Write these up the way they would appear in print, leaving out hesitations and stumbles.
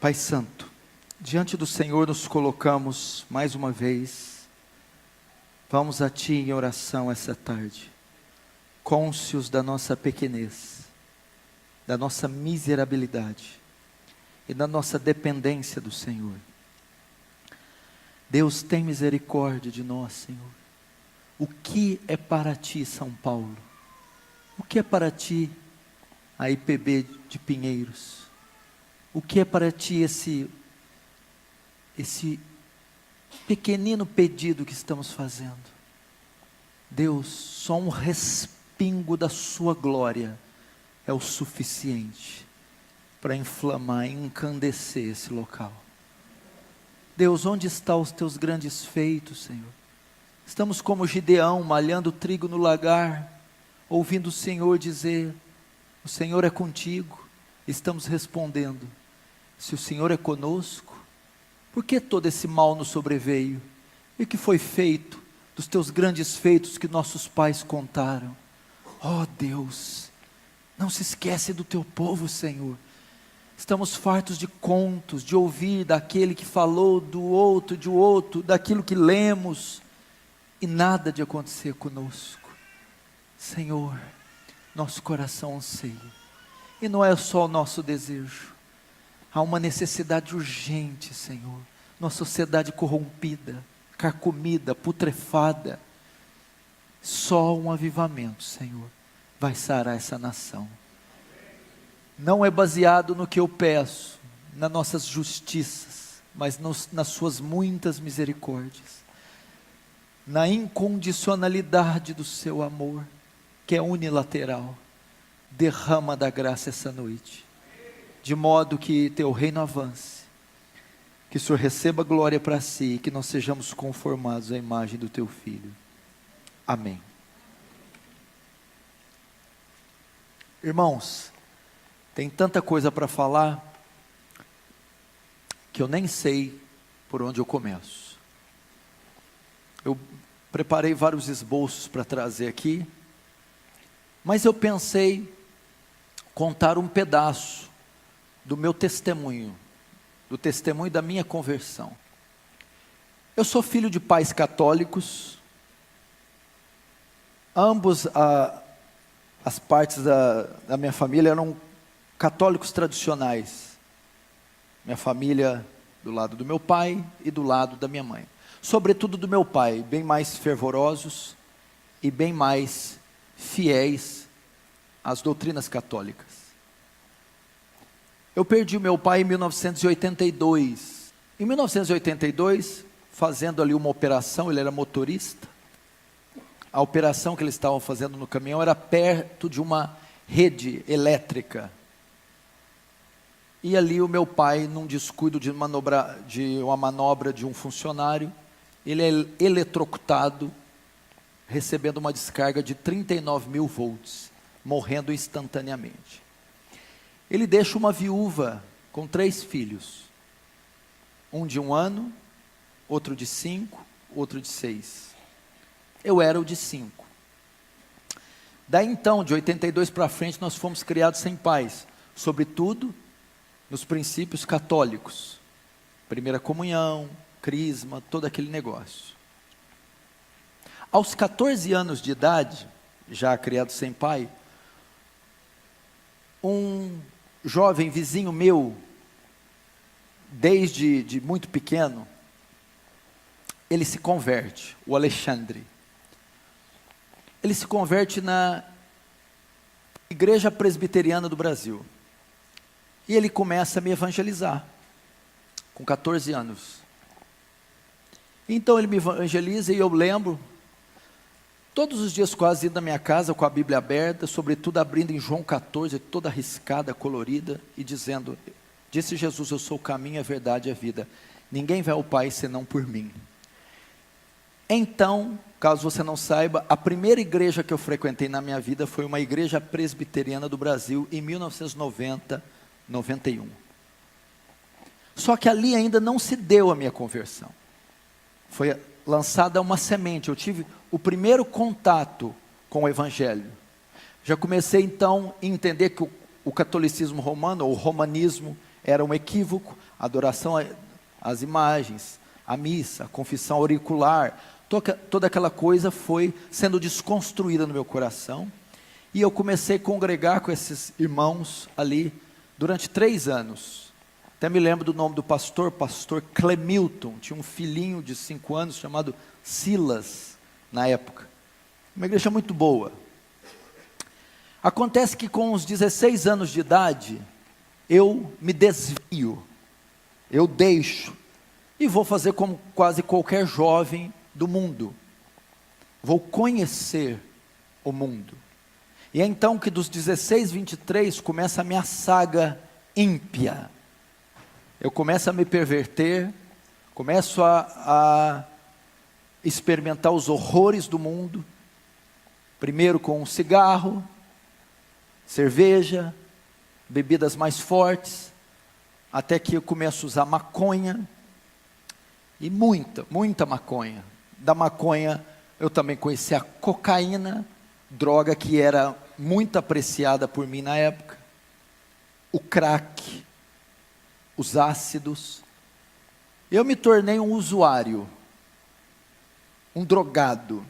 Pai Santo, diante do Senhor nos colocamos mais uma vez. Vamos a Ti em oração essa tarde, cônscios da nossa pequenez, da nossa miserabilidade e da nossa dependência do Senhor. Deus, tem misericórdia de nós, Senhor. O que é para Ti, São Paulo? O que é para Ti, a IPB de Pinheiros? O que é para Ti esse pequenino pedido que estamos fazendo? Deus, só um respingo da Sua glória é o suficiente para inflamar e encandecer esse local. Deus, onde estão os Teus grandes feitos, Senhor? Estamos como Gideão, malhando trigo no lagar, ouvindo o Senhor dizer: o Senhor é contigo. Estamos respondendo: se o Senhor é conosco, por que todo esse mal nos sobreveio? E o que foi feito dos Teus grandes feitos que nossos pais contaram? Oh Deus, não se esquece do Teu povo, Senhor. Estamos fartos de contos, de ouvir daquele que falou do outro, daquilo que lemos, e nada de acontecer conosco. Senhor, nosso coração anseia, e não é só o nosso desejo. Há uma necessidade urgente, Senhor, numa sociedade corrompida, carcomida, putrefada. Só um avivamento, Senhor, vai sarar essa nação. Não é baseado no que eu peço, nas nossas justiças, mas nas Suas muitas misericórdias, na incondicionalidade do Seu amor, que é unilateral. Derrama da graça essa noite, de modo que Teu reino avance, que o Senhor receba glória para Si, e que nós sejamos conformados à imagem do Teu Filho. Amém. Irmãos, tem tanta coisa para falar, que eu nem sei por onde eu começo. Eu preparei vários esboços para trazer aqui, mas eu pensei contar um pedaço do meu testemunho, do testemunho da minha conversão. Eu sou filho de pais católicos, ambos as partes da minha família eram católicos tradicionais. Minha família do lado do meu pai e do lado da minha mãe. Sobretudo do meu pai, bem mais fervorosos e bem mais fiéis às doutrinas católicas. Eu perdi o meu pai em 1982. Em 1982, fazendo ali uma operação, ele era motorista. A operação que eles estavam fazendo no caminhão era perto de uma rede elétrica. E ali o meu pai, num descuido de uma manobra de um funcionário, ele é eletrocutado, recebendo uma descarga de 39.000 volts, morrendo instantaneamente. Ele deixa uma viúva com 3 filhos, um de 1 ano, outro de 5, outro de 6. Eu era o de 5. Daí então, de 82 para frente, nós fomos criados sem pais, sobretudo nos princípios católicos, primeira comunhão, crisma, todo aquele negócio. Aos 14 anos de idade, já criado sem pai, um jovem vizinho meu, desde muito pequeno, ele se converte, o Alexandre. Ele se converte na Igreja Presbiteriana do Brasil. E ele começa a me evangelizar, com 14 anos. Então ele me evangeliza e eu lembro, todos os dias quase indo na minha casa com a Bíblia aberta, sobretudo abrindo em João 14, toda riscada, colorida, e dizendo: disse Jesus, eu sou o caminho, a verdade e a vida. Ninguém vai ao Pai senão por mim. Então, caso você não saiba, a primeira igreja que eu frequentei na minha vida foi uma igreja presbiteriana do Brasil, em 1990, 91. Só que ali ainda não se deu a minha conversão. Foi lançada uma semente, eu tive o primeiro contato com o Evangelho. Já comecei então a entender que o catolicismo romano, ou o romanismo, era um equívoco, a adoração às imagens, a missa, a confissão auricular, toda aquela coisa foi sendo desconstruída no meu coração, e eu comecei a congregar com esses irmãos ali, durante 3 anos, até me lembro do nome do pastor Clemilton, tinha um filhinho de 5 anos, chamado Silas, na época, uma igreja muito boa. Acontece que com os 16 anos de idade, eu me desvio, eu deixo, e vou fazer como quase qualquer jovem do mundo, vou conhecer o mundo, e é então que dos 16, 23, começa a minha saga ímpia, eu começo a me perverter, começo a experimentar os horrores do mundo, primeiro com um cigarro, cerveja, bebidas mais fortes, até que eu começo a usar maconha, e muita maconha. Da maconha eu também conheci a cocaína, droga que era muito apreciada por mim na época, o crack, os ácidos. Eu me tornei um usuário, um drogado,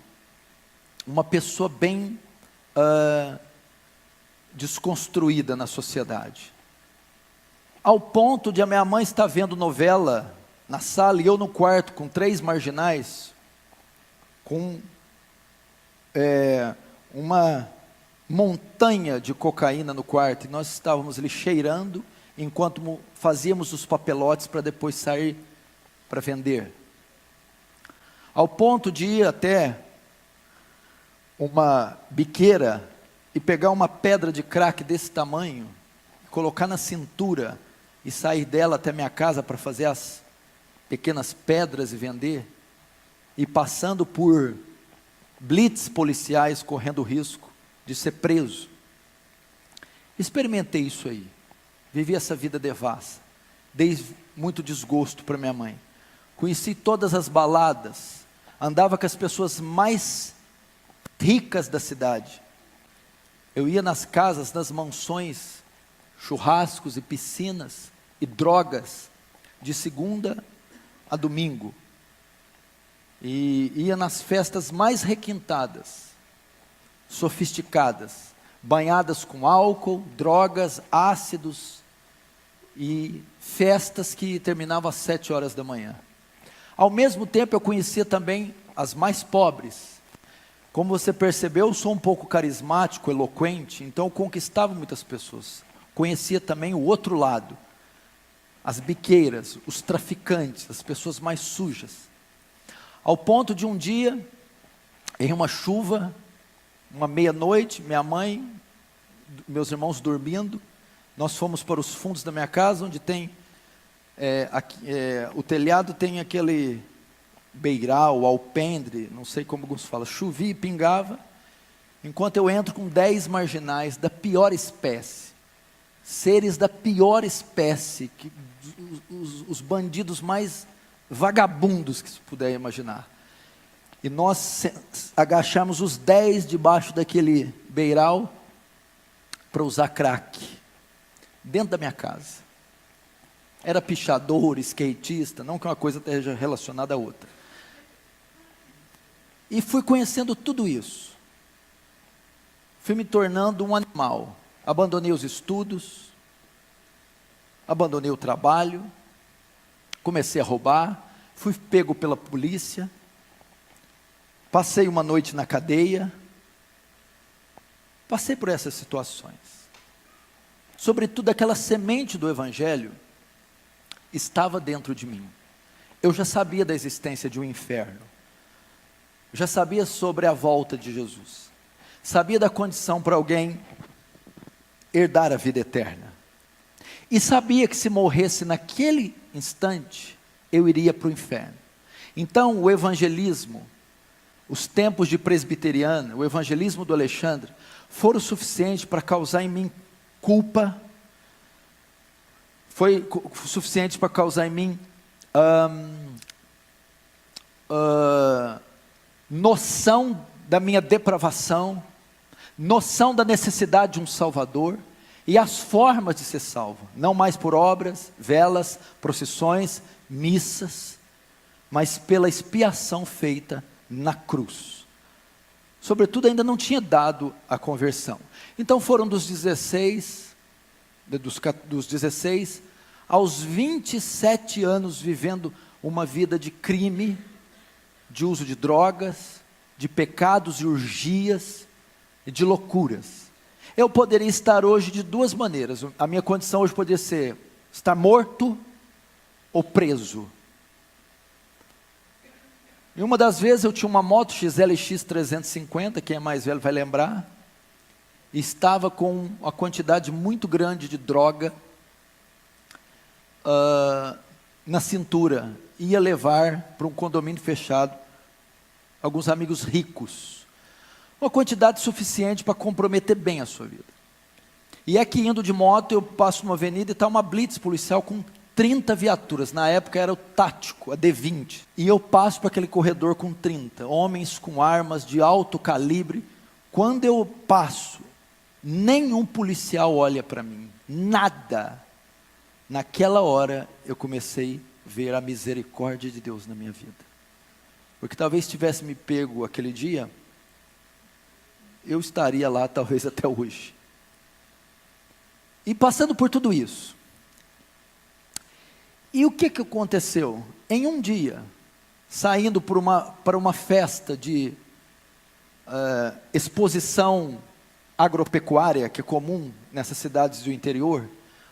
uma pessoa bem desconstruída na sociedade, ao ponto de a minha mãe estar vendo novela na sala, e eu no quarto com 3 marginais, com uma montanha de cocaína no quarto, e nós estávamos ali cheirando, enquanto fazíamos os papelotes para depois sair para vender, ao ponto de ir até uma biqueira, e pegar uma pedra de crack desse tamanho, colocar na cintura, e sair dela até minha casa para fazer as pequenas pedras e vender, e passando por blitz policiais, correndo risco de ser preso. Experimentei isso aí, vivi essa vida devassa, dei muito desgosto para minha mãe, conheci todas as baladas, andava com as pessoas mais ricas da cidade, eu ia nas casas, nas mansões, churrascos e piscinas, e drogas, de segunda a domingo, e ia nas festas mais requintadas, sofisticadas, banhadas com álcool, drogas, ácidos, e festas que terminavam às 7 horas da manhã. Ao mesmo tempo eu conhecia também as mais pobres. Como você percebeu, eu sou um pouco carismático, eloquente, então eu conquistava muitas pessoas. Conhecia também o outro lado, as biqueiras, os traficantes, as pessoas mais sujas. Ao ponto de um dia, em uma chuva, uma meia-noite, minha mãe, meus irmãos dormindo, nós fomos para os fundos da minha casa, onde tem, o telhado tem aquele beiral, alpendre, não sei como alguns falam, chovia e pingava, enquanto eu entro com 10 marginais da pior espécie, seres da pior espécie, os bandidos mais vagabundos que se puder imaginar, e nós agachamos os 10 debaixo daquele beiral, para usar crack, dentro da minha casa. Era pichador, skatista, não que uma coisa esteja relacionada à outra. E fui conhecendo tudo isso. Fui me tornando um animal. Abandonei os estudos, abandonei o trabalho, comecei a roubar, fui pego pela polícia, passei uma noite na cadeia, passei por essas situações. Sobretudo aquela semente do Evangelho estava dentro de mim. Eu já sabia da existência de um inferno, já sabia sobre a volta de Jesus, sabia da condição para alguém herdar a vida eterna, e sabia que se morresse naquele instante, eu iria para o inferno. Então o evangelismo, os tempos de presbiteriana, o evangelismo do Alexandre, foram suficientes para causar em mim culpa, foi suficiente para causar em mim noção da minha depravação, noção da necessidade de um Salvador, e as formas de ser salvo, não mais por obras, velas, procissões, missas, mas pela expiação feita na cruz. Sobretudo ainda não tinha dado a conversão. Então foram dos 16 aos 27 anos vivendo uma vida de crime, de uso de drogas, de pecados e urgias, e de loucuras. Eu poderia estar hoje de duas maneiras. A minha condição hoje poderia ser estar morto ou preso. E uma das vezes eu tinha uma moto XLX 350, quem é mais velho vai lembrar, e estava com uma quantidade muito grande de droga na cintura. Ia levar para um condomínio fechado alguns amigos ricos. Uma quantidade suficiente para comprometer bem a sua vida. E é que indo de moto, eu passo numa avenida e está uma blitz policial com 30 viaturas. Na época era o tático, a D20. E eu passo para aquele corredor com 30. Homens com armas de alto calibre. Quando eu passo, nenhum policial olha para mim. Nada. Naquela hora, eu comecei a ver a misericórdia de Deus na minha vida. Porque talvez tivesse me pego aquele dia, eu estaria lá talvez até hoje. E passando por tudo isso. E o que aconteceu? Em um dia, saindo para uma festa de exposição agropecuária, que é comum nessas cidades do interior,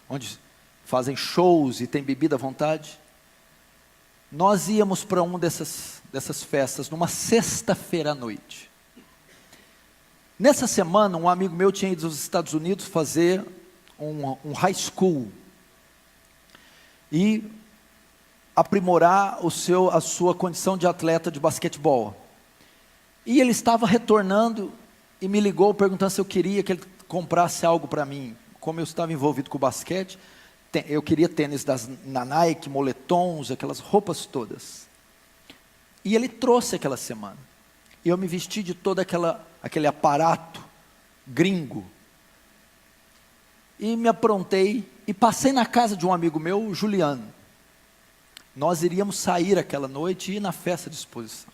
onde fazem shows e tem bebida à vontade, nós íamos para uma dessas festas, numa sexta-feira à noite. Nessa semana, um amigo meu tinha ido aos Estados Unidos fazer um high school, e aprimorar a sua condição de atleta de basquetebol. E ele estava retornando, e me ligou perguntando se eu queria que ele comprasse algo para mim. Como eu estava envolvido com o basquete, eu queria tênis na Nike, moletons, aquelas roupas todas. E ele trouxe aquela semana. E eu me vesti de todo aquele aparato gringo. E me aprontei e passei na casa de um amigo meu, o Juliano. Nós iríamos sair aquela noite e ir na festa de exposição.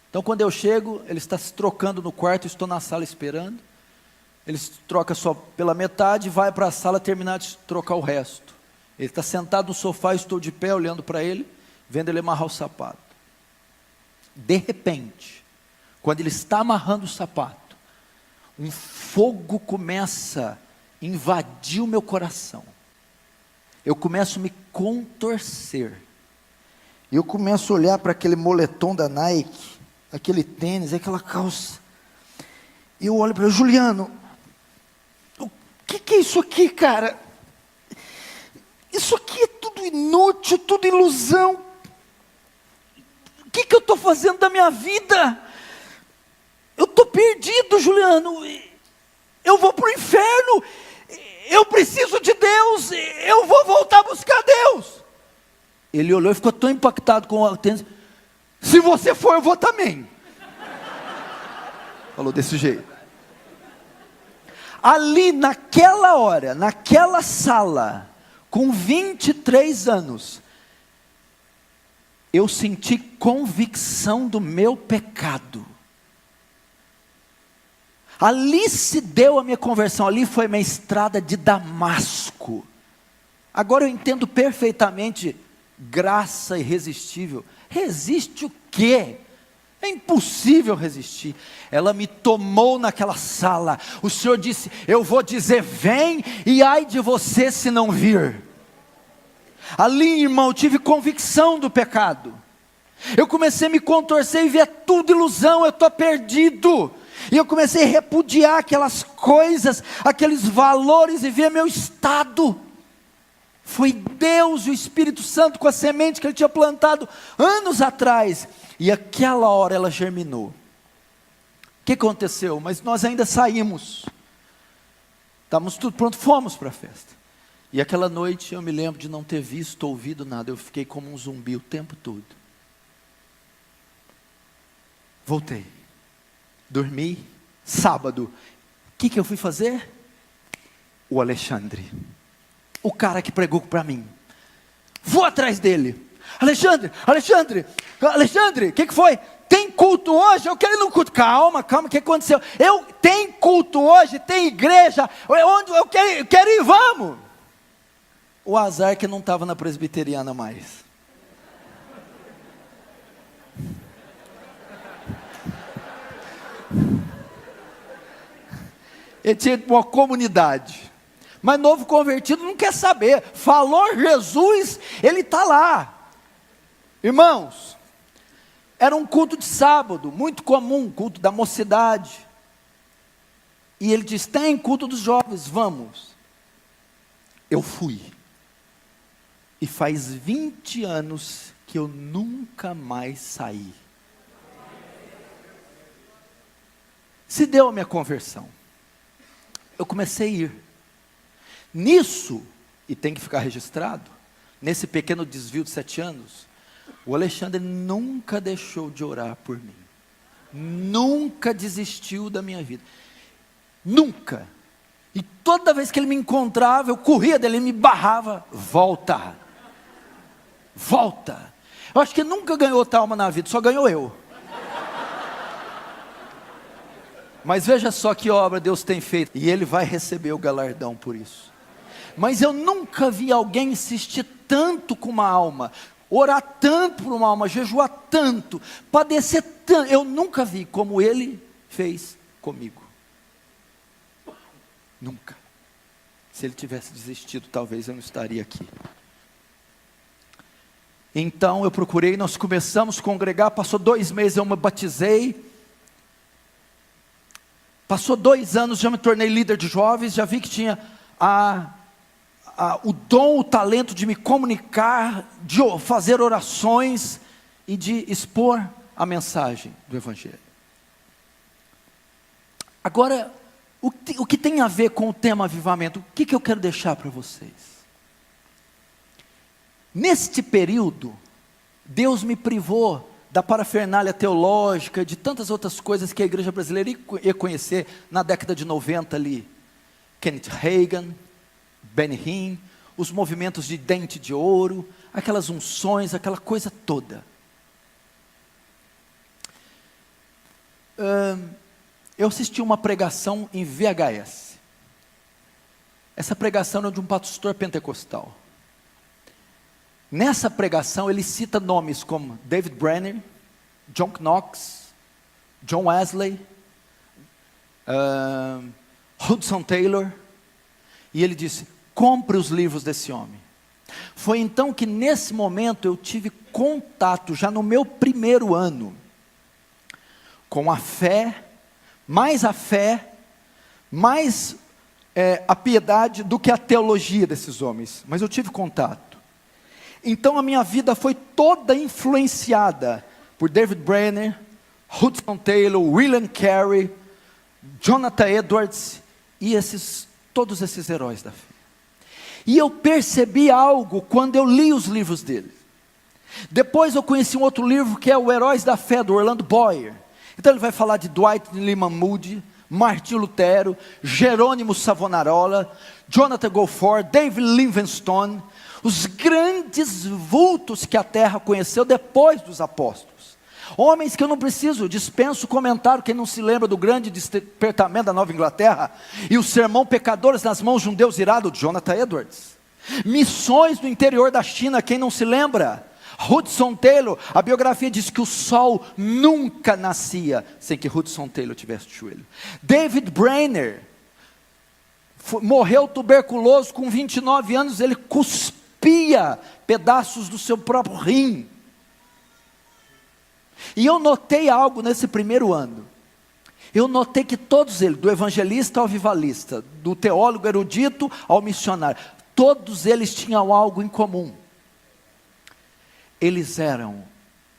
Então quando eu chego, ele está se trocando no quarto, eu estou na sala esperando. Ele se troca só pela metade, vai para a sala terminar de trocar o resto. Ele está sentado no sofá, eu estou de pé olhando para ele, vendo ele amarrar o sapato. De repente, quando ele está amarrando o sapato, um fogo começa a invadir o meu coração. Eu começo a me contorcer. Eu começo a olhar para aquele moletom da Nike, aquele tênis, aquela calça. E eu olho para ele: Juliano, o que é isso aqui, cara? Isso aqui é tudo inútil, tudo ilusão. O que eu estou fazendo da minha vida? Eu estou perdido, Juliano. Eu vou para o inferno. Eu preciso de Deus. Eu vou voltar a buscar Deus. Ele olhou e ficou tão impactado com o tênis. Se você for, eu vou também. Falou desse jeito. Ali naquela hora, naquela sala, com 23 anos, eu senti convicção do meu pecado. Ali se deu a minha conversão, ali foi minha estrada de Damasco. Agora eu entendo perfeitamente graça irresistível. Resiste o quê? É impossível resistir. Ela me tomou naquela sala. O Senhor disse: eu vou dizer vem, e ai de você se não vir. Ali, irmão, eu tive convicção do pecado. Eu comecei a me contorcer e ver tudo ilusão, eu estou perdido. E eu comecei a repudiar aquelas coisas, aqueles valores, e ver meu estado. Foi Deus, o Espírito Santo, com a semente que Ele tinha plantado anos atrás. E aquela hora ela germinou. O que aconteceu? Mas nós ainda saímos. Estávamos tudo pronto, fomos para a festa. E aquela noite eu me lembro de não ter visto, ouvido nada. Eu fiquei como um zumbi o tempo todo. Voltei. Dormi. Sábado. O que eu fui fazer? o Alexandre, o cara que pregou para mim. Vou atrás dele. Alexandre, o que foi? Tem culto hoje? Eu quero ir no culto. Calma, o que aconteceu? Tem culto hoje, tem igreja, onde eu quero ir, vamos. O azar é que não estava na presbiteriana mais. Ele tinha uma comunidade. Mas novo convertido não quer saber. Falou Jesus, ele está lá. Irmãos, era um culto de sábado, muito comum, culto da mocidade. E ele diz, tem culto dos jovens, vamos. Eu fui. E faz 20 anos que eu nunca mais saí. Se deu a minha conversão. Eu comecei a ir. Nisso, e tem que ficar registrado, nesse pequeno desvio de 7 anos, o Alexandre nunca deixou de orar por mim. Nunca desistiu da minha vida. Nunca. E toda vez que ele me encontrava, eu corria dele, ele me barrava. Volta. Eu acho que ele nunca ganhou outra alma na vida, só ganhou eu. Mas veja só que obra Deus tem feito. E ele vai receber o galardão por isso. Mas eu nunca vi alguém insistir tanto com uma alma, orar tanto por uma alma, jejuar tanto, padecer tanto. Eu nunca vi como ele fez comigo. Nunca. Se ele tivesse desistido, talvez eu não estaria aqui. Então eu procurei, nós começamos a congregar, passou 2 meses, eu me batizei. Passou 2 anos, já me tornei líder de jovens, já vi que tinha o dom, o talento de me comunicar, de fazer orações e de expor a mensagem do Evangelho. Agora, o que tem a ver com o tema avivamento? O que eu quero deixar para vocês? Neste período, Deus me privou da parafernália teológica, de tantas outras coisas que a igreja brasileira ia conhecer na década de 90 ali. Kenneth Hagin, Benny Hinn, os movimentos de dente de ouro, aquelas unções, aquela coisa toda. Eu assisti uma pregação em VHS. Essa pregação era de um pastor pentecostal. Nessa pregação ele cita nomes como David Brenner, John Knox, John Wesley, Hudson Taylor, e ele disse, compre os livros desse homem. Foi então que nesse momento eu tive contato, já no meu primeiro ano, com a fé, mais a piedade do que a teologia desses homens, mas eu tive contato. Então a minha vida foi toda influenciada por David Brenner, Hudson Taylor, William Carey, Jonathan Edwards e todos esses heróis da fé. E eu percebi algo quando eu li os livros deles. Depois eu conheci um outro livro que é o Heróis da Fé, do Orlando Boyer. Então ele vai falar de Dwight Lyman Moody, Martinho Lutero, Jerônimo Savonarola, Jonathan Goforth, David Livingstone, os grandes vultos que a terra conheceu depois dos apóstolos. Homens que eu não dispenso comentário, quem não se lembra do grande despertamento da Nova Inglaterra, e o sermão Pecadores nas mãos de um Deus irado, Jonathan Edwards. Missões no interior da China, quem não se lembra? Hudson Taylor, a biografia diz que o sol nunca nascia sem que Hudson Taylor tivesse joelho. David Brenner, morreu tuberculoso com 29 anos, ele cuspia pedaços do seu próprio rim. E eu notei algo nesse primeiro ano. Eu notei que todos eles, do evangelista ao avivalista, do teólogo erudito ao missionário, todos eles tinham algo em comum. Eles eram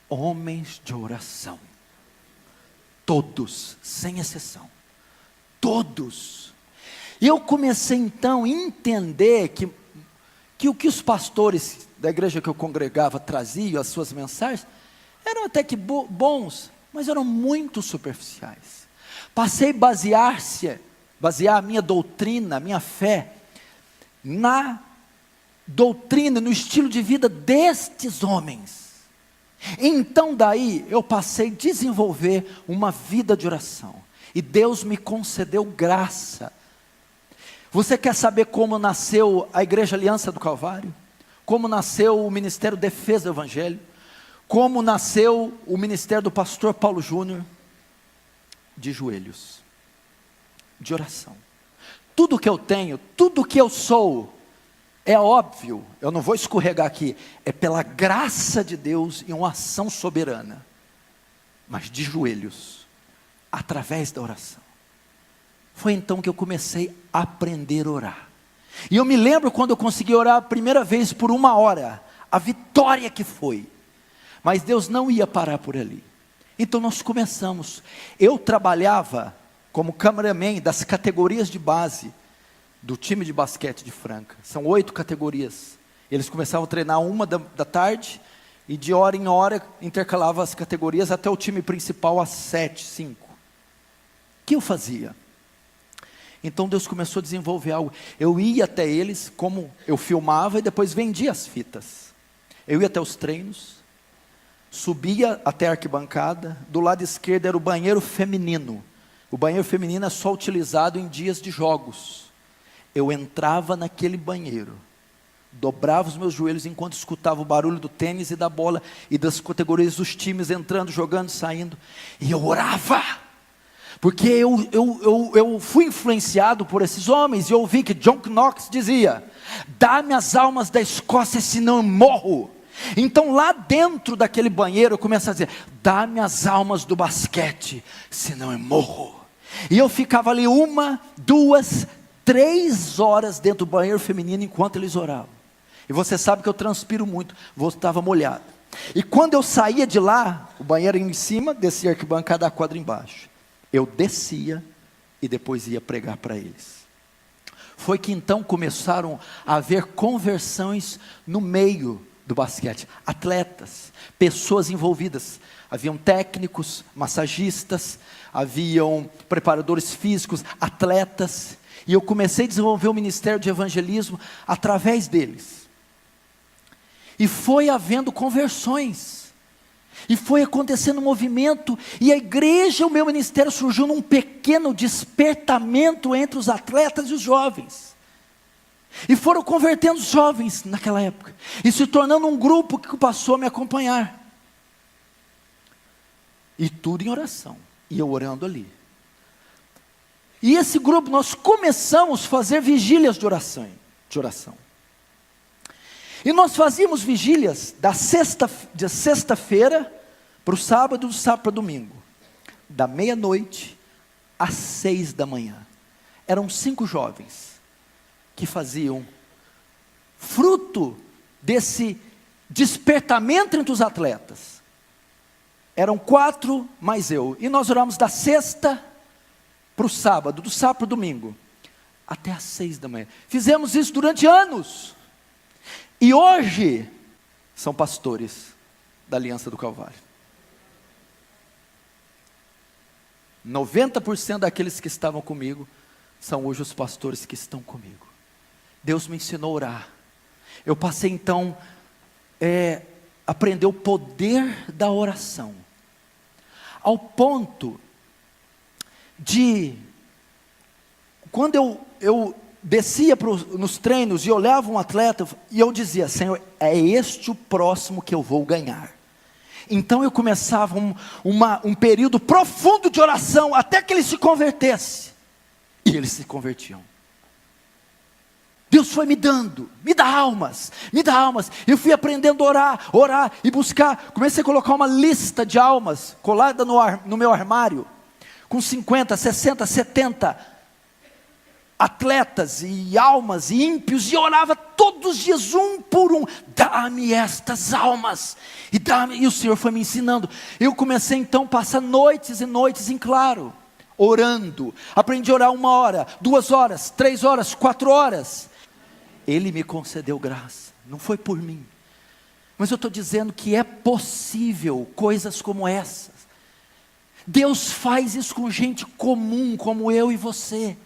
homens de oração. Todos, sem exceção. Todos. E eu comecei então a entender que o que os pastores da igreja que eu congregava traziam, as suas mensagens, eram até que bons, mas eram muito superficiais. Passei a basear a minha doutrina, a minha fé, na doutrina, no estilo de vida destes homens. Então daí eu passei a desenvolver uma vida de oração, e Deus me concedeu graça. Você quer saber como nasceu a Igreja Aliança do Calvário? Como nasceu o Ministério Defesa do Evangelho? Como nasceu o ministério do pastor Paulo Júnior? De joelhos, de oração. Tudo que eu tenho, tudo que eu sou, é óbvio, eu não vou escorregar aqui, é pela graça de Deus e uma ação soberana, mas de joelhos, através da oração. Foi então que eu comecei a aprender a orar. E eu me lembro quando eu consegui orar a primeira vez por 1 hora, a vitória que foi. Mas Deus não ia parar por ali. Então nós começamos. Eu trabalhava como cameraman das categorias de base do time de basquete de Franca. São 8 categorias. Eles começavam a treinar 1 da tarde, e de hora em hora intercalava as categorias até o time principal às 7, 5. O que eu fazia? Então Deus começou a desenvolver algo. Eu ia até eles, como eu filmava e depois vendia as fitas. Eu ia até os treinos, subia até a arquibancada, do lado esquerdo era o banheiro feminino. O banheiro feminino é só utilizado em dias de jogos. Eu entrava naquele banheiro, dobrava os meus joelhos enquanto escutava o barulho do tênis e da bola, e das categorias dos times entrando, jogando, saindo, e eu orava. Porque eu fui influenciado por esses homens, e eu ouvi que John Knox dizia: dá-me as almas da Escócia, senão eu morro. Então lá dentro daquele banheiro eu começo a dizer: dá-me as almas do basquete, senão eu morro. E eu ficava ali 1, 2, 3 horas dentro do banheiro feminino enquanto eles oravam. E você sabe que eu transpiro muito, estava molhado. E quando eu saía de lá, o banheiro em cima, descia a arquibancada, a quadra embaixo. Eu descia e depois ia pregar para eles. Foi que então começaram a haver conversões no meio do basquete. Atletas, pessoas envolvidas. Haviam técnicos, massagistas, haviam preparadores físicos, atletas. E eu comecei a desenvolver o ministério de evangelismo através deles. E foi havendo conversões. E foi acontecendo um movimento, e a igreja, o meu ministério surgiu num pequeno despertamento entre os atletas e os jovens. E foram convertendo os jovens naquela época, e se tornando um grupo que passou a me acompanhar. E tudo em oração, e eu orando ali. E esse grupo, nós começamos a fazer vigílias de oração. E nós fazíamos vigílias de sexta-feira para o sábado, do sábado para o domingo, da meia-noite às 6 da manhã. Eram 5 jovens que faziam, fruto desse despertamento entre os atletas. Eram 4 mais eu, e nós oramos da sexta para o sábado, do sábado para o domingo, até às 6 da manhã. Fizemos isso durante anos. E hoje, são pastores da Aliança do Calvário. 90% daqueles que estavam comigo, são hoje os pastores que estão comigo. Deus me ensinou a orar. Eu passei então, a aprender o poder da oração. Ao ponto de, quando eu descia nos treinos e olhava um atleta, e eu dizia: Senhor, é este o próximo que eu vou ganhar. Então eu começava um período profundo de oração, até que ele se convertesse, e eles se convertiam. Deus foi me dá almas, eu fui aprendendo a orar e buscar, comecei a colocar uma lista de almas, colada no meu armário, com 50, 60, 70 atletas e almas e ímpios, e orava todos os dias, um por um: dá-me estas almas, e o Senhor foi me ensinando. Eu comecei então a passar noites e noites em claro, orando. Aprendi a orar 1 hora, 2 horas, 3 horas, 4 horas. Ele me concedeu graça, não foi por mim, mas eu estou dizendo que é possível coisas como essas. Deus faz isso com gente comum como eu e você.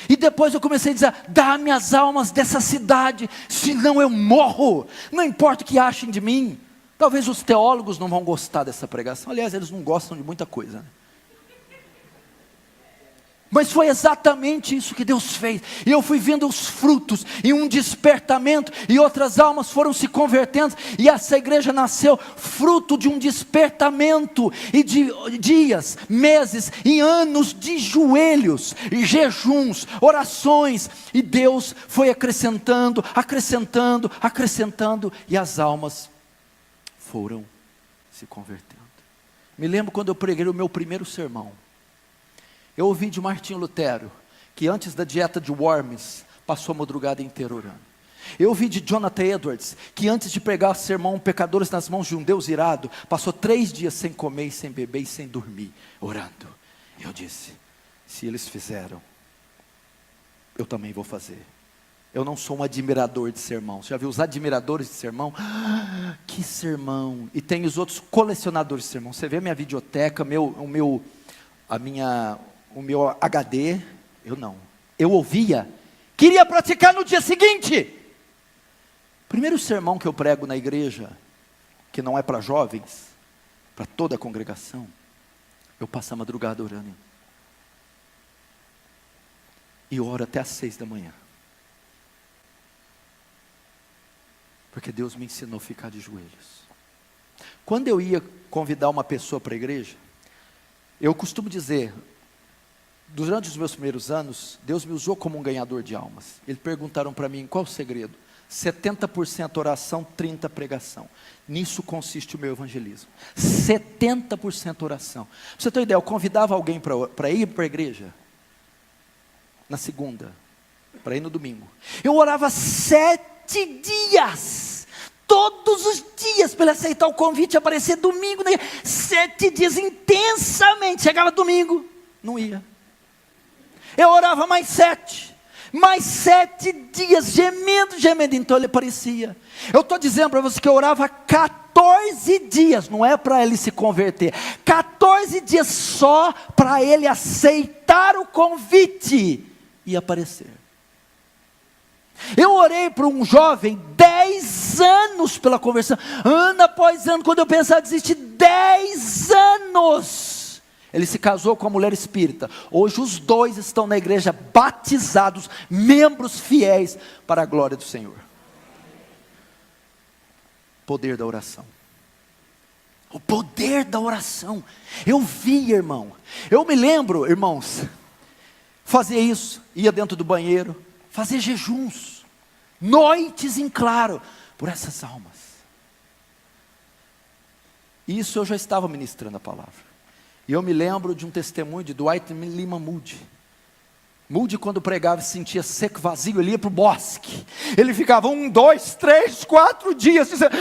E depois eu comecei a dizer: dá-me as almas dessa cidade, senão eu morro. Não importa o que achem de mim. Talvez os teólogos não vão gostar dessa pregação. Aliás, eles não gostam de muita coisa, né? Mas foi exatamente isso que Deus fez. E eu fui vendo os frutos, e um despertamento, e outras almas foram se convertendo, e essa igreja nasceu fruto de um despertamento, e de dias, meses e anos de joelhos, e jejuns, orações, e Deus foi acrescentando, acrescentando, acrescentando, e as almas foram se convertendo. Me lembro quando eu preguei o meu primeiro sermão. Eu ouvi de Martinho Lutero, que antes da dieta de Worms, passou a madrugada inteira orando. Eu ouvi de Jonathan Edwards, que antes de pregar o sermão Pecadores nas mãos de um Deus irado, passou 3 dias sem comer, sem beber e sem dormir, orando. Eu disse: se eles fizeram, eu também vou fazer. Eu não sou um admirador de sermão. Você já viu os admiradores de sermão? Que sermão! E tem os outros colecionadores de sermão. Você vê a minha videoteca, o meu HD, eu não. Eu ouvia, queria praticar no dia seguinte. Primeiro sermão que eu prego na igreja, que não é para jovens, para toda a congregação, eu passo a madrugada orando. E oro até às 6 da manhã. Porque Deus me ensinou a ficar de joelhos. Quando eu ia convidar uma pessoa para a igreja, eu costumo dizer, durante os meus primeiros anos, Deus me usou como um ganhador de almas. Eles perguntaram para mim: qual o segredo? 70% oração, 30% pregação. Nisso consiste o meu evangelismo. 70% oração. Pra você ter uma ideia, eu convidava alguém para ir para a igreja na segunda, para ir no domingo. Eu orava 7 dias, todos os dias, para ele aceitar o convite e aparecer domingo, 7 dias intensamente. Chegava domingo, não ia. Eu orava mais 7 dias, gemendo, então ele aparecia. Eu estou dizendo para você que eu orava 14 dias, não é para ele se converter, 14 dias só para ele aceitar o convite e aparecer. Eu orei para um jovem 10 anos pela conversão, ano após ano. Quando eu pensava em desistir, 10 anos. Ele se casou com uma mulher espírita. Hoje os dois estão na igreja batizados, membros fiéis para a glória do Senhor. Poder da oração. O poder da oração. Eu vi, irmão. Eu me lembro, irmãos, fazer isso, ia dentro do banheiro, fazer jejuns, noites em claro, por essas almas. Isso eu já estava ministrando a palavra. E eu me lembro de um testemunho de Dwight Lima Moody. Moody, quando pregava, se sentia seco, vazio, ele ia para o bosque. Ele ficava 1, 2, 3, 4 dias dizendo: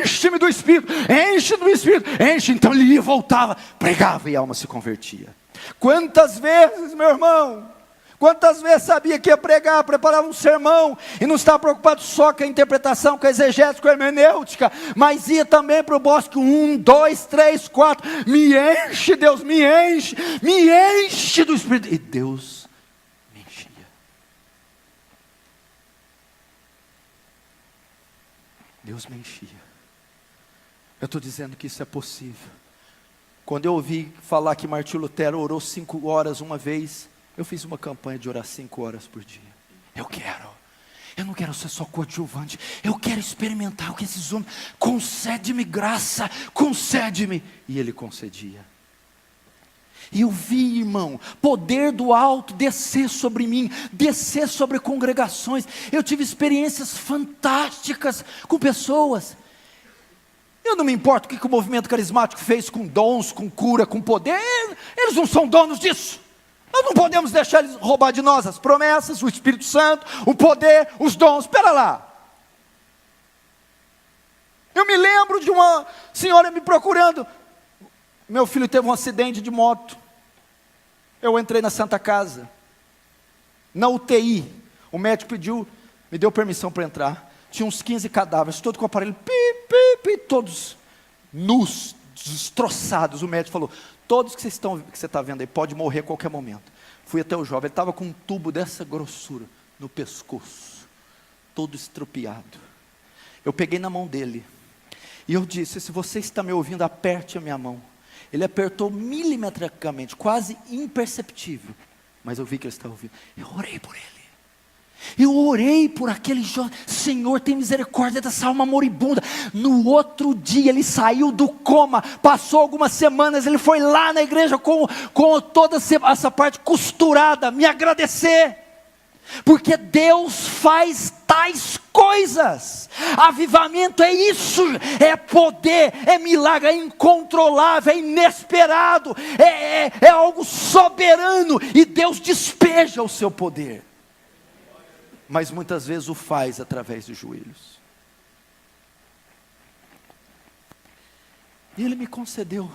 enche-me do Espírito, enche do Espírito, enche. Então ele ia e voltava, pregava e a alma se convertia. Quantas vezes, meu irmão, quantas vezes sabia que ia pregar, preparava um sermão, e não estava preocupado só com a interpretação, com a exegese, com a hermenêutica, mas ia também para o bosque, 1, 2, 3, 4, me enche Deus, me enche do Espírito, e Deus me enchia. Deus me enchia. Eu estou dizendo que isso é possível. Quando eu ouvi falar que Martinho Lutero orou 5 horas uma vez, eu fiz uma campanha de orar 5 horas por dia. Eu não quero ser só coadjuvante, eu quero experimentar o que esses homens, concede-me graça, concede-me, e ele concedia. E eu vi, irmão, poder do alto descer sobre mim, descer sobre congregações. Eu tive experiências fantásticas com pessoas. Eu não me importo o que o movimento carismático fez com dons, com cura, com poder. Eles não são donos disso. Nós não podemos deixar eles roubar de nós as promessas, o Espírito Santo, o poder, os dons. Espera lá. Eu me lembro de uma senhora me procurando. Meu filho teve um acidente de moto. Eu entrei na Santa Casa. Na UTI. O médico me deu permissão para entrar. Tinha uns 15 cadáveres, todos com o aparelho, todos nus, destroçados. O médico falou: todos que você está vendo aí, pode morrer a qualquer momento. Fui até o jovem, ele estava com um tubo dessa grossura no pescoço, todo estropiado. Eu peguei na mão dele, e eu disse: se você está me ouvindo, aperte a minha mão. Ele apertou milimetricamente, quase imperceptível, mas eu vi que ele estava ouvindo. Eu orei por ele. Eu orei por aquele jovem. Senhor, tem misericórdia dessa alma moribunda. No outro dia ele saiu do coma. Passou algumas semanas, ele foi lá na igreja com toda essa parte costurada, me agradecer. Porque Deus faz tais coisas. Avivamento é isso, é poder, é milagre, é incontrolável, é inesperado, é algo soberano, e Deus despeja o seu poder. Mas muitas vezes o faz através dos joelhos. E Ele me concedeu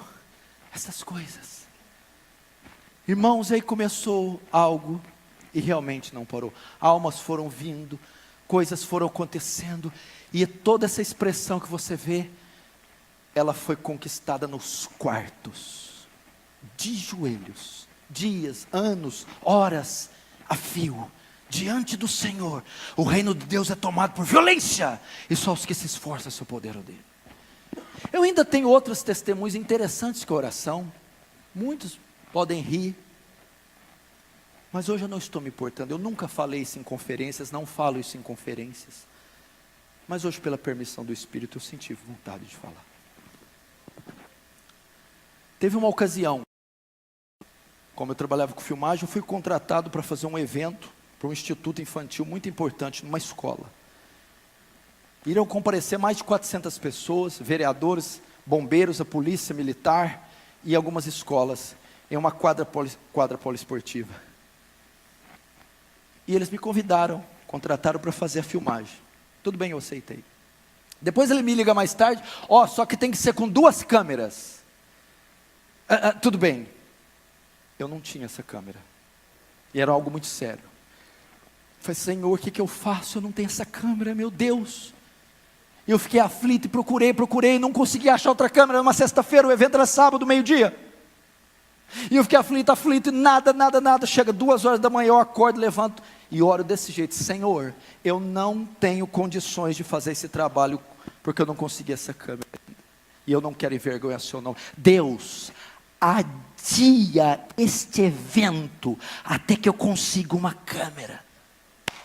essas coisas. Irmãos, aí começou algo e realmente não parou. Almas foram vindo, coisas foram acontecendo, e toda essa expressão que você vê, ela foi conquistada nos quartos, de joelhos, dias, anos, horas, a fio, diante do Senhor. O reino de Deus é tomado por violência, e só os que se esforçam se apoderam dele. Eu ainda tenho outros testemunhos interessantes que a oração. Muitos podem rir, mas hoje eu não estou me importando. Eu nunca falei isso em conferências, não falo isso em conferências, mas hoje, pela permissão do Espírito, eu senti vontade de falar. Teve uma ocasião, como eu trabalhava com filmagem, eu fui contratado para fazer um evento para um instituto infantil muito importante, numa escola. Iriam comparecer mais de 400 pessoas, vereadores, bombeiros, a polícia militar e algumas escolas, em uma quadra poliesportiva. E eles me convidaram, contrataram para fazer a filmagem. Tudo bem, eu aceitei. Depois ele me liga mais tarde: só que tem que ser com 2 câmeras. Tudo bem. Eu não tinha essa câmera, e era algo muito sério. Eu falei: Senhor, o que eu faço? Eu não tenho essa câmera, meu Deus. E eu fiquei aflito e procurei, não consegui achar outra câmera. Era uma sexta-feira, o evento era sábado, meio-dia. E eu fiquei aflito, e nada. Chega 2 horas da manhã, eu acordo, levanto e oro desse jeito: Senhor, eu não tenho condições de fazer esse trabalho, porque eu não consegui essa câmera, e eu não quero envergonhar seu nome. Deus, adia este evento, até que eu consiga uma câmera.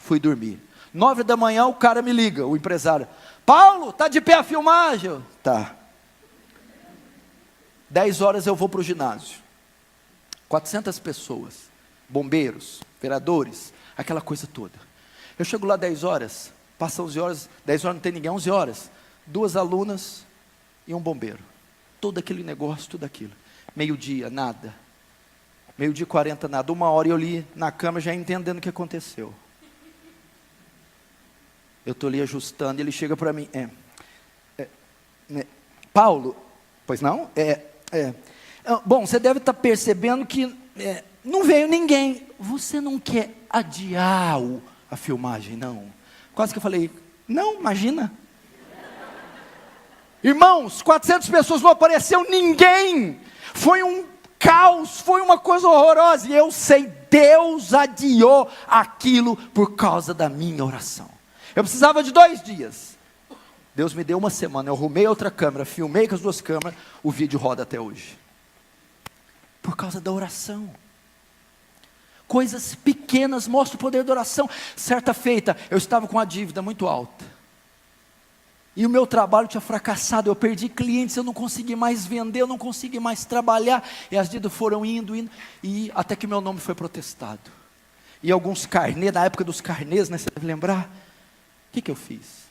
Fui dormir. 9 da manhã o cara me liga, o empresário: Paulo, está de pé a filmagem? Tá. 10 horas eu vou para o ginásio. 400 pessoas, bombeiros, vereadores, aquela coisa toda. Eu chego lá 10 horas, passa 11 horas, 10 horas não tem ninguém, 11 horas, 2 alunas e um bombeiro. Todo aquele negócio, tudo aquilo. Meio-dia, nada. 12h40, nada. 1 hora e eu ali na cama já entendendo o que aconteceu. Eu estou ali ajustando e ele chega para mim: Paulo, pois não? Bom, você deve estar percebendo que não veio ninguém. Você não quer adiar a filmagem, não? Quase que eu falei: não, imagina. Irmãos, 400 pessoas, não apareceu ninguém. Foi um caos, foi uma coisa horrorosa. E eu sei, Deus adiou aquilo por causa da minha oração. Eu precisava de 2 dias. Deus me deu 1 semana. Eu arrumei outra câmera, filmei com as 2 câmeras. O vídeo roda até hoje. Por causa da oração. Coisas pequenas mostram o poder da oração. Certa feita, eu estava com uma dívida muito alta. E o meu trabalho tinha fracassado. Eu perdi clientes, eu não consegui mais vender, eu não consegui mais trabalhar. E as dívidas foram indo. E até que meu nome foi protestado. E alguns carnês, na época dos carnês, né, você deve lembrar. O que eu fiz?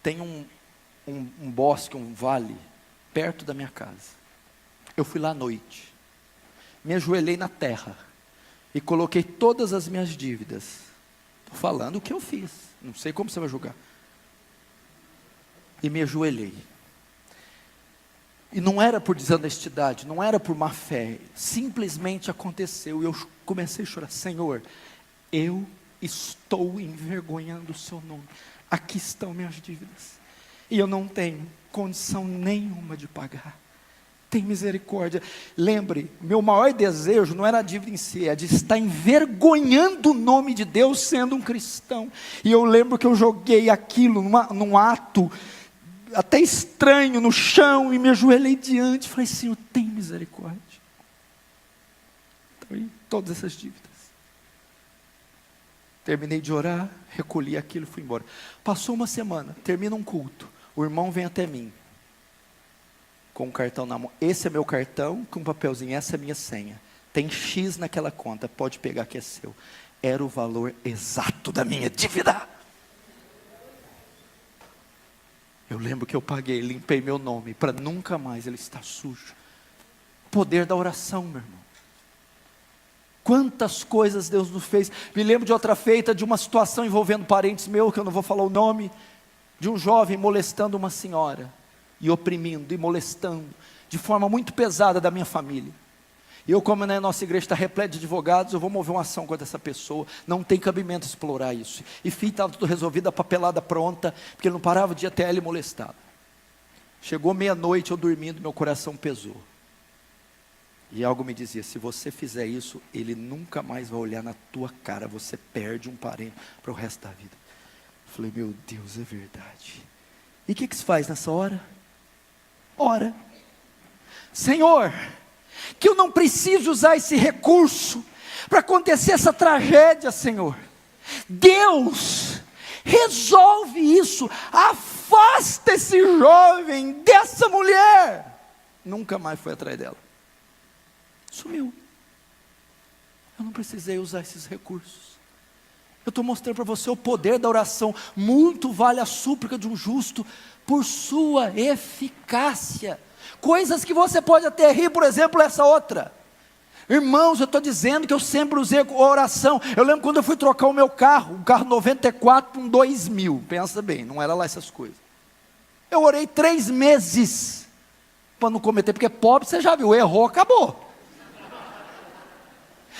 Tem um bosque, um vale, perto da minha casa. Eu fui lá à noite, me ajoelhei na terra, e coloquei todas as minhas dívidas. Estou falando o que eu fiz, não sei como você vai julgar. E me ajoelhei. E não era por desonestidade, não era por má fé, simplesmente aconteceu, e eu comecei a chorar: Senhor, eu estou envergonhando o seu nome, aqui estão minhas dívidas, e eu não tenho condição nenhuma de pagar. tem misericórdia. Lembre, meu maior desejo não era a dívida em si, é de estar envergonhando o nome de Deus sendo um cristão. E eu lembro que eu joguei aquilo num ato até estranho no chão e me ajoelhei diante. Falei, Senhor, tem misericórdia. Então, todas essas dívidas. Terminei de orar, recolhi aquilo e fui embora. Passou uma semana, termina um culto. O irmão vem até mim com um cartão na mão. Esse é meu cartão, com um papelzinho, essa é a minha senha. Tem X naquela conta, pode pegar que é seu. Era o valor exato da minha dívida. Eu lembro que eu paguei, limpei meu nome, para nunca mais ele estar sujo. Poder da oração, meu irmão. Quantas coisas Deus nos fez. Me lembro de outra feita, de uma situação envolvendo parentes meus, que eu não vou falar o nome, de um jovem molestando uma senhora, e oprimindo, e molestando, de forma muito pesada da minha família. E eu, como na nossa igreja está repleta de advogados, eu vou mover uma ação contra essa pessoa, não tem cabimento explorar isso. E filho, estava tudo resolvido, a papelada pronta, porque ele não parava de ir até ele molestado. Chegou meia-noite, eu dormindo, meu coração pesou. E algo me dizia, se você fizer isso, ele nunca mais vai olhar na tua cara, você perde um parente para o resto da vida. Eu falei, meu Deus, é verdade. E o que se faz nessa hora? Ora, Senhor, que eu não preciso usar esse recurso para acontecer essa tragédia, Senhor. Deus, resolve isso, afasta esse jovem dessa mulher. Nunca mais foi atrás dela. Sumiu. Eu não precisei usar esses recursos. Eu estou mostrando para você o poder da oração. Muito vale a súplica de um justo por sua eficácia. Coisas que você pode até rir, por exemplo, essa outra. Irmãos, eu estou dizendo que eu sempre usei a oração. Eu lembro quando eu fui trocar o meu carro, um carro 94 para um 2000. Pensa bem, não era lá essas coisas. Eu orei 3 meses para não cometer, porque pobre, você já viu, errou, acabou.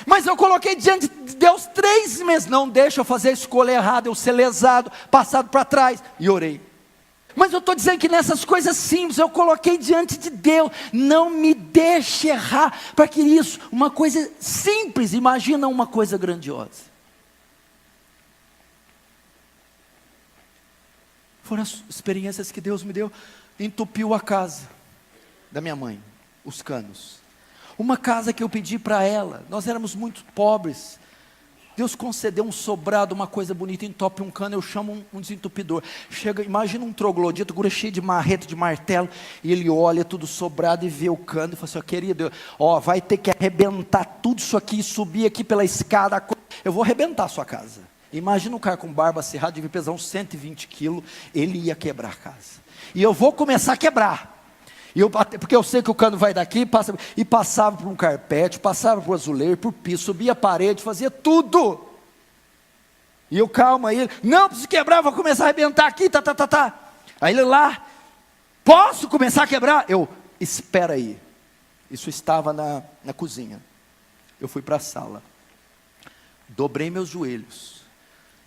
Mas eu coloquei diante de Deus 3 meses. Não deixa eu fazer a escolha errada, eu ser lesado, passado para trás. E orei. Mas eu estou dizendo que nessas coisas simples, eu coloquei diante de Deus. Não me deixe errar. Para que isso, uma coisa simples, imagina uma coisa grandiosa. Foram as experiências que Deus me deu. Entupiu a casa da minha mãe, os canos. Uma casa que eu pedi para ela, nós éramos muito pobres. Deus concedeu um sobrado, uma coisa bonita, entope um cano, eu chamo um desentupidor. Chega, imagina um troglodita, cheio de marreta, de martelo, e ele olha tudo sobrado e vê o cano, e fala assim, ó, querido, ó, vai ter que arrebentar tudo isso aqui, subir aqui pela escada, eu vou arrebentar a sua casa. Imagina um cara com barba cerrada, devia pesar uns 120 quilos, ele ia quebrar a casa. E eu vou começar a quebrar. Porque eu sei que o cano vai daqui, passava por um carpete, passava por azulejo, por piso, subia a parede, fazia tudo. E eu, calma, aí ele, não, preciso quebrar, vou começar a arrebentar aqui, tá. Aí ele lá, posso começar a quebrar? Eu, espera aí. Isso estava na cozinha. Eu fui para a sala, dobrei meus joelhos.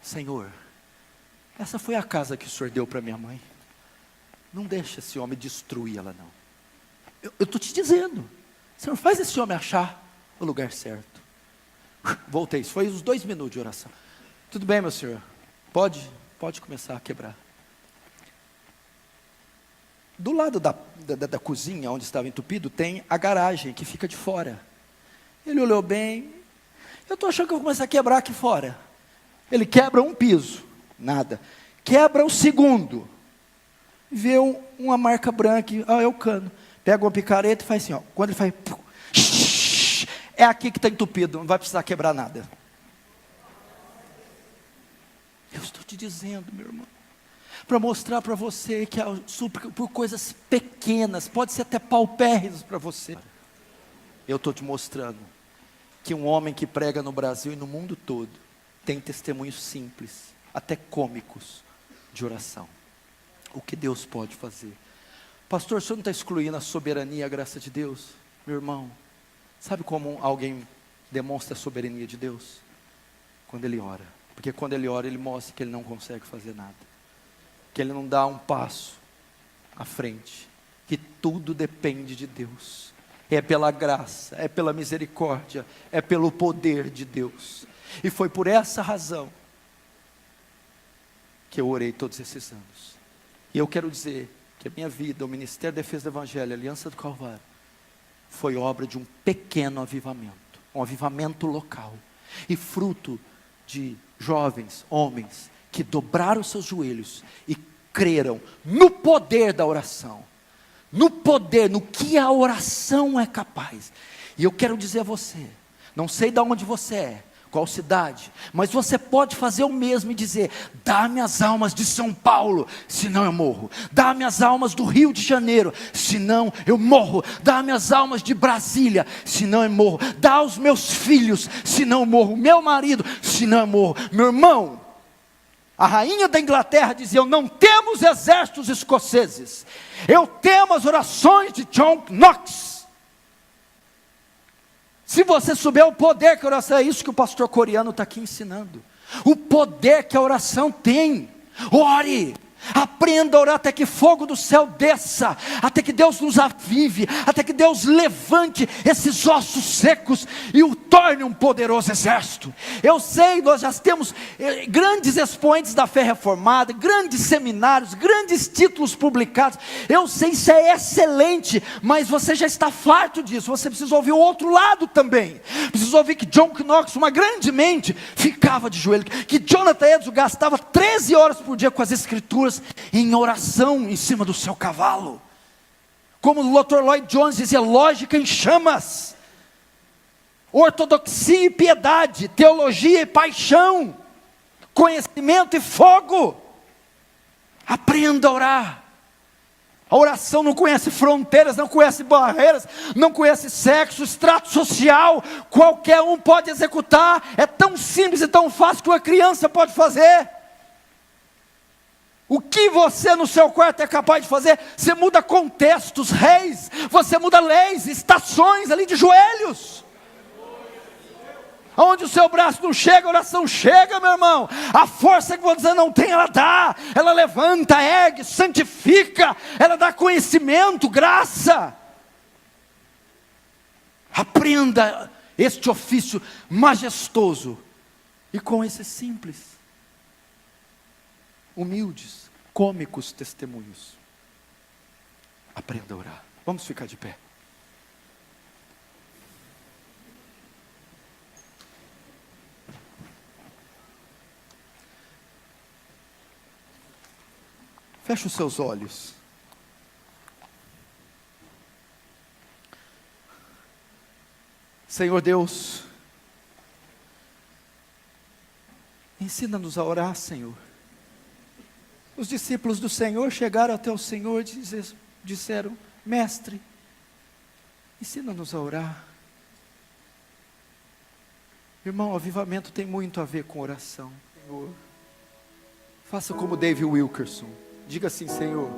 Senhor, essa foi a casa que o Senhor deu para minha mãe. Não deixa esse homem destruir ela não. Eu estou te dizendo, Senhor, faz esse homem achar o lugar certo. Voltei, isso foi uns 2 minutos de oração. Tudo bem, meu senhor, pode começar a quebrar. Do lado da cozinha, onde estava entupido, tem a garagem que fica de fora. Ele olhou bem, eu estou achando que eu vou começar a quebrar aqui fora. Ele quebra um piso, nada. Quebra o segundo. Vê uma marca branca, é o cano. Pega uma picareta e faz assim, ó. Quando ele faz, é aqui que está entupido, não vai precisar quebrar nada. Eu estou te dizendo, meu irmão, para mostrar para você que a súplica por coisas pequenas, pode ser até paupérrimas para você. Eu estou te mostrando que um homem que prega no Brasil e no mundo todo, tem testemunhos simples, até cômicos, de oração. O que Deus pode fazer. Pastor, o senhor não está excluindo a soberania e a graça de Deus? Meu irmão, sabe como alguém demonstra a soberania de Deus? Quando ele ora. Porque quando ele ora, ele mostra que ele não consegue fazer nada. Que ele não dá um passo à frente. que tudo depende de Deus. É pela graça, é pela misericórdia, é pelo poder de Deus. E foi por essa razão que eu orei todos esses anos. E eu quero dizer que a minha vida, o Ministério da Defesa do Evangelho, a Aliança do Calvário, foi obra de um pequeno avivamento, um avivamento local, e fruto de jovens, homens, que dobraram seus joelhos e creram no poder da oração, no poder, no que a oração é capaz. E eu quero dizer a você, não sei de onde você é, qual cidade, mas você pode fazer o mesmo e dizer: dá-me as almas de São Paulo, senão eu morro. Dá-me as almas do Rio de Janeiro, senão eu morro. Dá-me as almas de Brasília, senão eu morro. Dá os meus filhos, senão eu morro. Meu marido, senão eu morro. Meu irmão, a rainha da Inglaterra dizia: eu não temo os exércitos escoceses, eu temo as orações de John Knox. Se você souber o poder que a oração, é isso que o pastor coreano está aqui ensinando. O poder que a oração tem. Ore, aprenda a orar até que fogo do céu desça, até que Deus nos avive, até que Deus levante esses ossos secos e o torne um poderoso exército. Eu sei, nós já temos grandes expoentes da fé reformada, grandes seminários, grandes títulos publicados. Eu sei, isso é excelente, mas você já está farto disso. Você precisa ouvir o outro lado também. Precisa ouvir que John Knox, uma grande mente, ficava de joelho, que Jonathan Edwards gastava 13 horas por dia com as escrituras em oração em cima do seu cavalo. Como o Dr. Lloyd Jones dizia: lógica em chamas, ortodoxia e piedade, teologia e paixão, conhecimento e fogo. Aprenda a orar. A oração não conhece fronteiras, não conhece barreiras, não conhece sexo, extrato social. Qualquer um pode executar. É tão simples e tão fácil que uma criança pode fazer. O que você no seu quarto é capaz de fazer? Você muda contextos, reis, você muda leis, estações ali de joelhos. Aonde o seu braço não chega, a oração chega, meu irmão. A força que você não tem, ela dá. Ela levanta, ergue, santifica. Ela dá conhecimento, graça. Aprenda este ofício majestoso. E com esse simples, humildes, cômicos testemunhos. Aprenda a orar. Vamos ficar de pé. Feche os seus olhos. Senhor Deus, ensina-nos a orar, Senhor. Os discípulos do Senhor chegaram até o Senhor e disseram: Mestre, ensina-nos a orar. Irmão, avivamento tem muito a ver com oração. Senhor, faça como David Wilkerson. Diga assim: Senhor,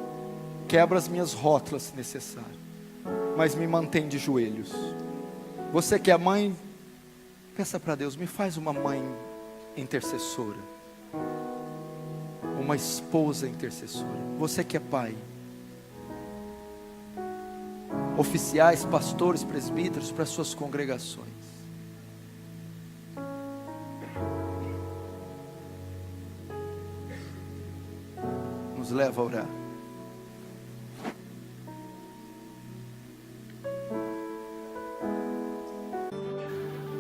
quebra as minhas rótulas se necessário, mas me mantém de joelhos. Você que é mãe, peça para Deus: me faz uma mãe intercessora, uma esposa intercessora. Você que é pai, oficiais, pastores, presbíteros, para suas congregações. Nos leva a orar.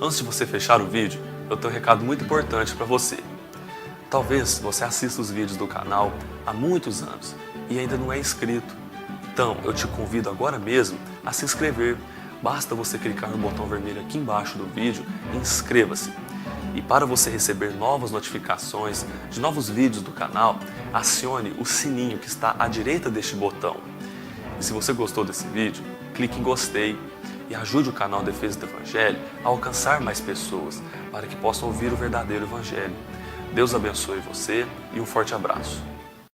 Antes de você fechar o vídeo, eu tenho um recado muito importante para você. Talvez você assista os vídeos do canal há muitos anos e ainda não é inscrito. Então, eu te convido agora mesmo a se inscrever. Basta você clicar no botão vermelho aqui embaixo do vídeo e inscreva-se. E para você receber novas notificações de novos vídeos do canal, acione o sininho que está à direita deste botão. E se você gostou desse vídeo, clique em gostei e ajude o canal Defesa do Evangelho a alcançar mais pessoas, para que possam ouvir o verdadeiro Evangelho. Deus abençoe você e um forte abraço.